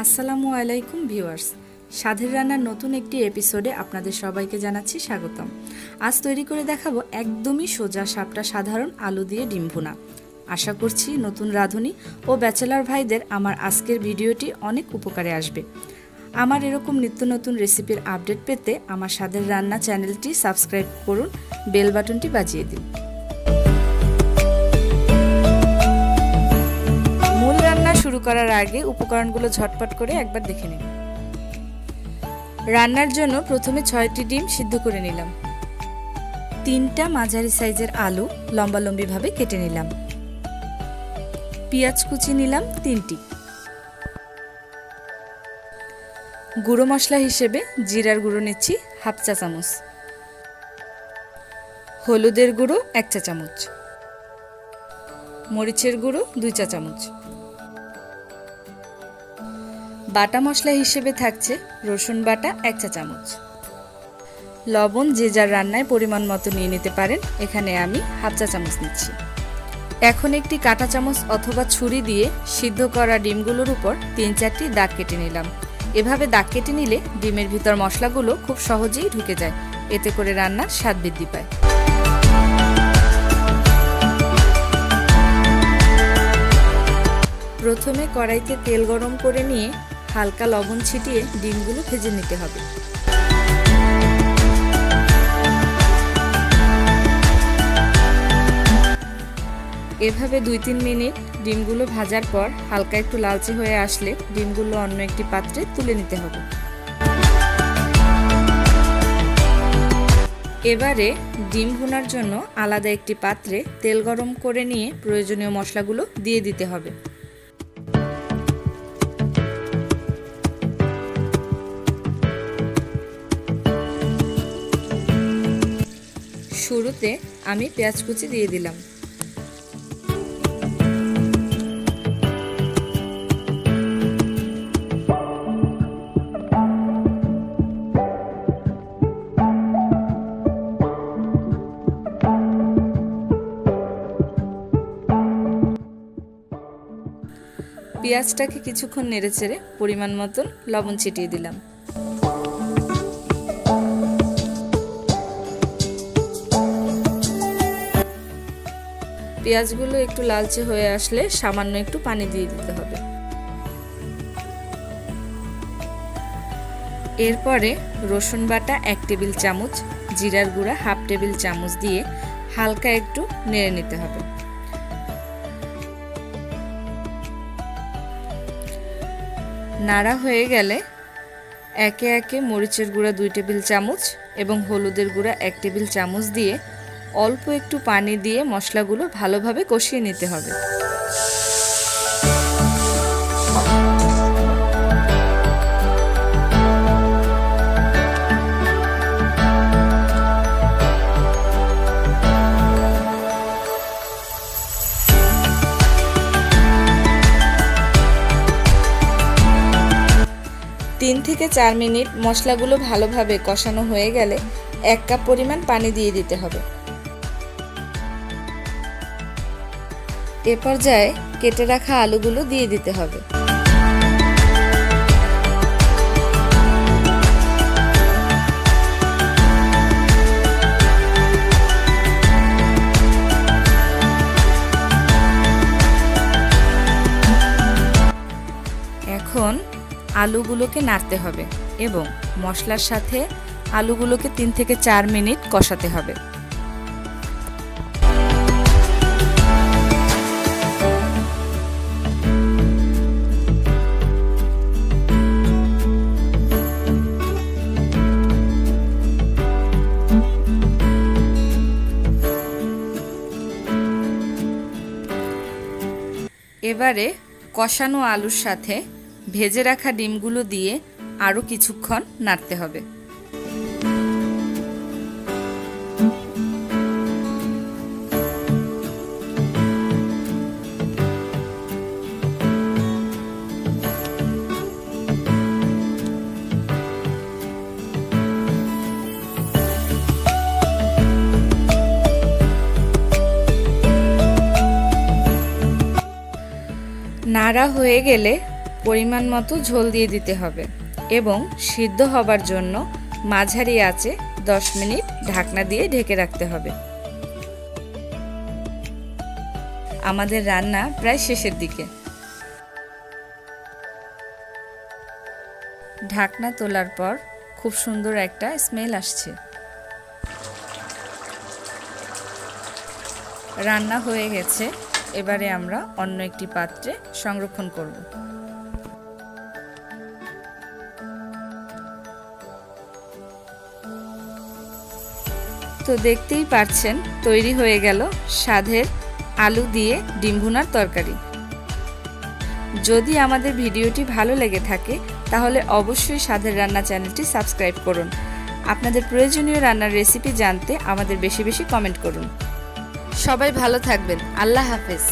আসসালামু আলাইকুম ভিউয়ার্স, স্বাধের রান্নার নতুন একটি এপিসোডে আপনাদের সবাইকে জানাচ্ছি স্বাগতম। আজ তৈরি করে দেখাবো একদমই সোজা সাপটা সাধারণ আলু দিয়ে ডিম ভুনা। আশা করছি নতুন রাঁধুনি ও ব্যাচেলর ভাইদের আমার আজকের ভিডিওটি অনেক উপকারে আসবে। আমার এরকম নিত্য নতুন রেসিপির আপডেট পেতে আমার স্বাদের রান্না চ্যানেলটি সাবস্ক্রাইব করুন, বেল বাটনটি বাজিয়ে দিন। মূল রান্না শুরু করার আগে উপকরণগুলো ঝটপট করে একবার দেখে নিন। রান্নার জন্য প্রথমে 6টি ডিম সিদ্ধ করে নিলাম। 3টা মাঝারি সাইজের আলু লম্বালম্বিভাবে কেটে নিলাম। পেঁয়াজ কুচি নিলাম 3টি। গুঁড়ো মশলা হিসেবে জিরার গুঁড়ো নিচ্ছি হাফ চা চামচ, হলুদের গুঁড়ো 1 চা চামচ, মরিচের গুঁড়ো 2 চা চামচ। বাটা মশলা হিসেবে থাকছে রসুন বাটা 1 চা চামচ। লবণ যে যার রান্নায় পরিমাণ মতো নিয়ে নিতে পারেন, এখানে আমি হাফ চা চামচ নিচ্ছি। এখন একটি কাঁটা চামচ অথবা ছুরি দিয়ে সিদ্ধ করা ডিমগুলোর উপর 3-4টি দাগ কেটে নিলাম। এভাবে দাগ কেটে নিলে ডিমের ভিতর মশলাগুলো খুব সহজেই ঢুকে যায়, এতে করে রান্নার স্বাদ বৃদ্ধি পায়। প্রথমে কড়াইতে তেল গরম করে নিয়ে হালকা লবণ ছিটিয়ে ডিমগুলো ভেজে নিতে হবে। এভাবে 2-3 মিনিট ডিমগুলো ভাজার পর হালকা একটু লালচে হয়ে আসলে ডিমগুলো অন্য একটি পাত্রে তুলে নিতে হবে। এবারে ডিম ভুনার জন্য আলাদা একটি পাত্রে তেল গরম করে নিয়ে প্রয়োজনীয় মশলাগুলো দিয়ে দিতে হবে। শুরুতে আমি পেঁয়াজ কুচি দিয়ে দিলাম। পেঁয়াজটাকে কিছুক্ষণ নেড়েচেড়ে পরিমাণ মতন লবণ ছিটিয়ে দিলাম। পেঁয়াজগুলো একটু লালচে হয়ে আসলে সামান্য একটু পানি দিয়ে দিতে হবে। এরপরে রসুন বাটা 1 টেবিল চামচ, জিরার গুঁড়া হাফ টেবিল চামচ দিয়ে হালকা একটু নেড়ে নিতে হবে। নাড়া হয়ে গেলে একে একে মরিচের গুঁড়া 2 টেবিল চামচ এবং হলুদের গুঁড়া 1 টেবিল চামচ দিয়ে অল্প একটু পানি দিয়ে মশলাগুলো ভালোভাবে কষিয়ে নিতে হবে। তিন থেকে 4 মিনিট মশলাগুলো ভালোভাবে কষানো হয়ে গেলে 1 কাপ পরিমাণ পানি দিয়ে দিতে হবে। এ পর্যায়ে কেটে রাখা আলুগুলো দিয়ে দিতে হবে। এখন আলুগুলোকে নাড়তে হবে এবং মশলার সাথে আলুগুলোকে 3 থেকে 4 মিনিট কষাতে হবে। এবারে কষানো আলুর সাথে ভেজে রাখা ডিমগুলো দিয়ে আরও কিছুক্ষণ নাড়তে হবে। নাড়া হয়ে গেলে পরিমাণ মতো ঝোল দিয়ে দিতে হবে এবং সিদ্ধ হবার জন্য মাঝারি আঁচে 10 মিনিট ঢাকনা দিয়ে ঢেকে রাখতে হবে। আমাদের রান্না প্রায় শেষের দিকে। ঢাকনা তোলার পর খুব সুন্দর একটা স্মেল আসছে। রান্না হয়ে গেছে। এবারে আমরা অন্য একটি পাত্রে সংরক্ষণ করব। তো দেখতেই পাচ্ছেন তৈরি হয়ে গেল স্বাদের আলু দিয়ে ডিম ভুনার তরকারি। যদি আমাদের ভিডিওটি ভালো লেগে থাকে তাহলে অবশ্যই স্বাদের রান্না চ্যানেলটি সাবস্ক্রাইব করুন। আপনাদের প্রয়োজনীয় রান্নার রেসিপি জানতে আমাদের বেশি বেশি কমেন্ট করুন। সবাই ভালো থাকবেন। আল্লাহ হাফেজ।